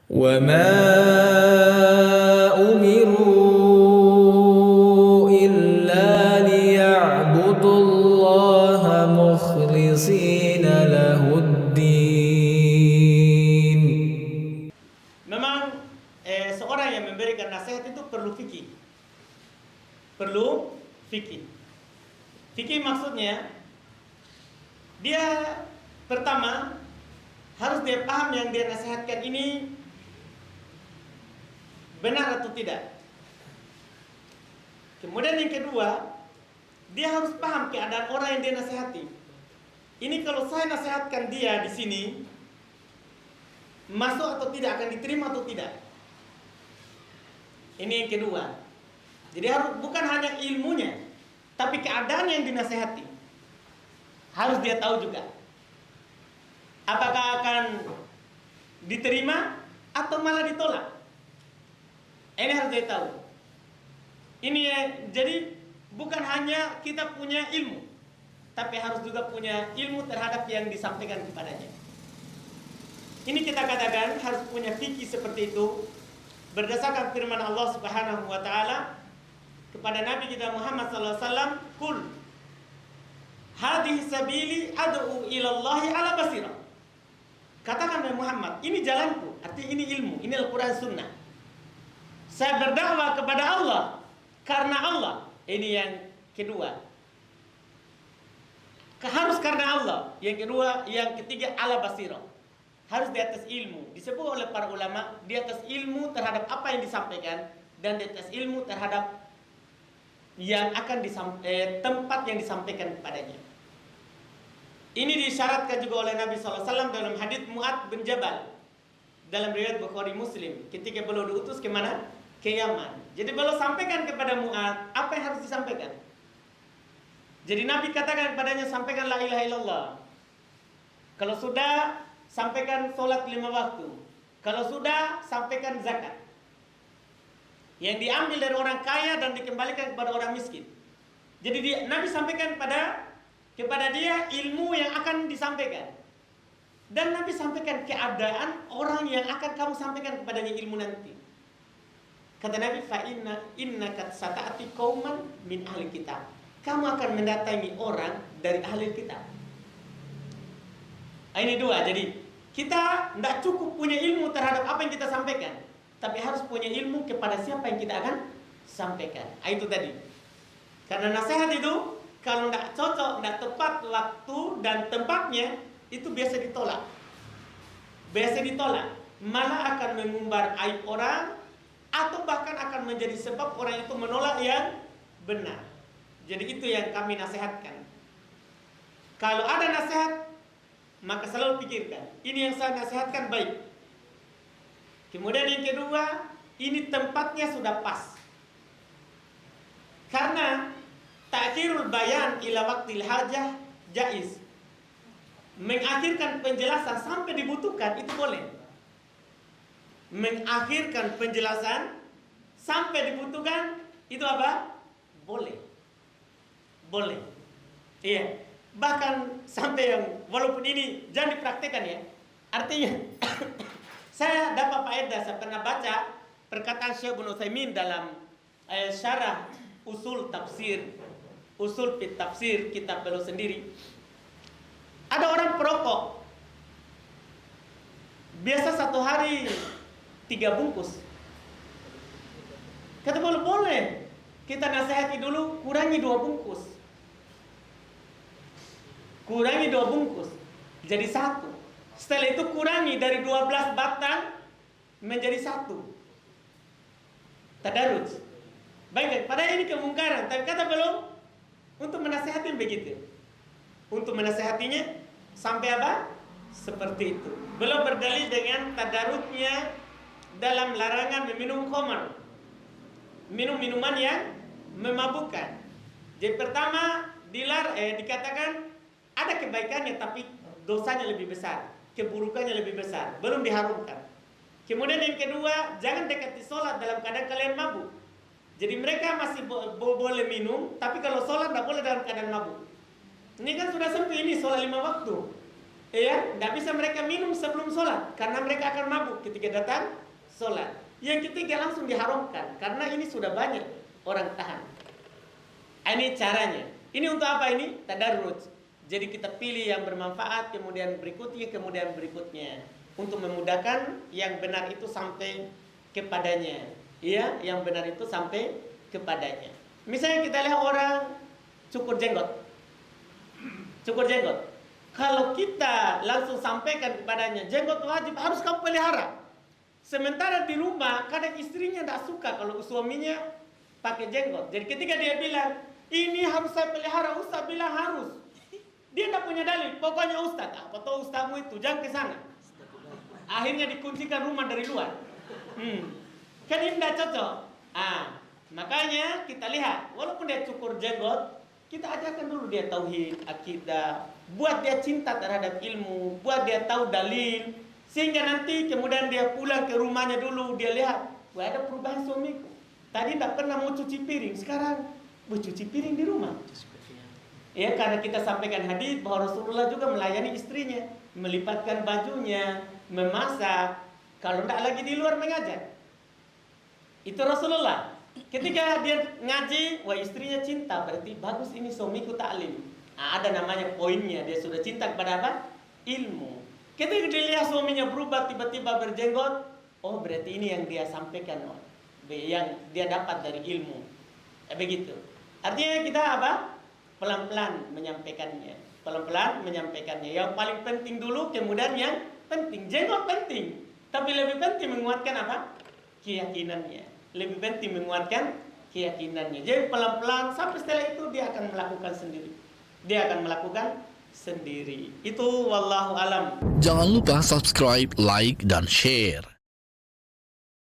وما أمروا إلا ليعبدوا الله مخلصين له الدين. Memang seorang yang memberikan nasihat itu perlu fikih. Perlu fikih. Fikih maksudnya dia pertama harus dia paham yang dia nasihatkan ini benar atau tidak. Kemudian yang kedua, dia harus paham keadaan orang yang dia nasihati. Ini kalau saya nasihatkan dia di sini masuk atau tidak, akan diterima atau tidak. Ini yang kedua. Jadi harus bukan hanya ilmunya, tapi keadaan yang dinasihati. Harus dia tahu juga. Apakah akan diterima atau malah ditolak. Ini harus dia tahu. Ini ya, jadi bukan hanya kita punya ilmu, tapi harus juga punya ilmu terhadap yang disampaikan kepadanya. Ini kita katakan harus punya fikih seperti itu berdasarkan firman Allah Subhanahu wa taala kepada Nabi kita Muhammad sallallahu alaihi wasallam, "Qul hadhihi sabili ad'u ila Allah ala basirah." Katakan Muhammad, ini jalanku, artinya ini ilmu, ini Al-Qur'an Sunnah. Saya berdakwah kepada Allah karena Allah. Ini yang kedua. Harus karena Allah. Yang kedua, yang ketiga ala basirah. Harus di atas ilmu. Disebut oleh para ulama di atas ilmu terhadap apa yang disampaikan dan di atas ilmu terhadap yang akan tempat yang disampaikan kepadanya. Ini disyaratkan juga oleh Nabi SAW dalam hadits Mu'adz bin Jabal dalam riwayat Bukhari Muslim ketika beliau diutus ke mana? Ke Yaman. Jadi beliau sampaikan kepada Mu'adz apa yang harus disampaikan. Jadi Nabi katakan kepadanya, sampaikan la ilaha illallah. Kalau sudah, sampaikan sholat 5 waktu. Kalau sudah, sampaikan zakat. Yang diambil dari orang kaya dan dikembalikan kepada orang miskin. Jadi Nabi sampaikan kepada dia ilmu yang akan disampaikan. Dan Nabi sampaikan keadaan orang yang akan kamu sampaikan kepadanya ilmu nanti. Kata Nabi, fa innaka sata'ati qauman min ahli kitab. Kamu akan mendatangi orang dari ahli kitab. Ini dua. Jadi kita tidak cukup punya ilmu terhadap apa yang kita sampaikan, tapi harus punya ilmu kepada siapa yang kita akan sampaikan. Itu tadi. Karena nasihat itu kalau tidak cocok, tidak tepat waktu dan tempatnya, itu biasa ditolak. Biasa ditolak. Malah akan mengumbar aib orang, atau bahkan akan menjadi sebab orang itu menolak yang benar. Jadi itu yang kami nasihatkan. Kalau ada nasihat, maka selalu pikirkan, ini yang saya nasihatkan baik. Kemudian yang kedua, ini tempatnya sudah pas. Karena ta'khirul bayan ila waqtil hajah jaiz. Mengakhirkan penjelasan sampai dibutuhkan itu boleh. Mengakhirkan penjelasan sampai dibutuhkan itu apa? Boleh. Boleh. Iya. Bahkan sampai yang walaupun ini jangan dipraktekkan ya. Artinya saya dapat faedah, saya pernah baca perkataan Syekh Ibnu Utsaimin dalam syarah usul fit tafsir kitab beliau sendiri. Ada orang perokok. Biasa satu hari 3 bungkus. Kata boleh. Kita nasihati dulu, kurangi 2 bungkus. Kurangi 2 bungkus. Jadi 1. Setelah itu kurangi dari 12 batang menjadi 1. Tadarruj. Baik, padahal ini kemungkaran. Tapi kata belum untuk menasihati begitu. Untuk menasihatinya sampai apa? Seperti itu. Belum berdalil dengan tadarrujnya dalam larangan meminum khamar. Minum minuman yang memabukkan. Jadi pertama dikatakan ada kebaikannya tapi dosanya lebih besar, keburukannya lebih besar, belum diharumkan. Kemudian yang kedua, jangan dekati sholat dalam keadaan kalian mabuk. Jadi mereka masih boleh minum, tapi kalau sholat tidak boleh dalam keadaan mabuk. Ini kan sudah sampai ini sholat 5 waktu. Ya, tidak bisa mereka minum sebelum sholat karena mereka akan mabuk ketika datang sholat. Yang ketiga langsung diharamkan karena ini sudah banyak orang tahan. Ini caranya. Ini untuk apa ini? Tadarruj. Jadi kita pilih yang bermanfaat, kemudian berikutnya, untuk memudahkan yang benar itu sampai kepadanya. Iya, yang benar itu sampai kepadanya. Misalnya kita lihat orang cukur jenggot. Kalau kita langsung sampaikan kepadanya, jenggot wajib harus kamu pelihara. Sementara di rumah kadang istrinya tidak suka kalau suaminya pakai jenggot. Jadi ketika dia bilang, ini harus saya pelihara, Ustaz bilang harus. Dia tidak punya dalil. Pokoknya Ustaz, apa tahu Ustazmu itu, jangan ke sana. Akhirnya dikuncikan rumah dari luar. Kan ini tidak cocok. Makanya kita lihat, walaupun dia cukur jenggot, kita ajarkan dulu dia tauhid, akidah, buat dia cinta terhadap ilmu, buat dia tahu dalil, sehingga nanti kemudian dia pulang ke rumahnya dulu, dia lihat, wah ada perubahan suamiku. Tadi tidak pernah mau cuci piring, sekarang cuci piring di rumah. Ya, karena kita sampaikan hadis bahwa Rasulullah juga melayani istrinya, melipatkan bajunya, memasak, kalau tidak lagi di luar mengajar. Itu Rasulullah. Ketika dia ngaji, wah istrinya cinta, berarti bagus ini suamiku ta'lim. Ada namanya poinnya, dia sudah cinta kepada apa? Ilmu. Ketika dia lihat suaminya berubah, tiba-tiba berjenggot, oh berarti ini yang dia sampaikan, yang dia dapat dari ilmu. Begitu. Artinya kita apa? Pelan-pelan menyampaikannya. Yang paling penting dulu, kemudian yang penting. Jenggot penting, tapi lebih penting menguatkan apa? Keyakinannya. Lebih penting menguatkan keyakinannya. Jadi pelan-pelan sampai setelah itu dia akan melakukan sendiri. Itu wallahu alam. Jangan lupa subscribe, like, dan share.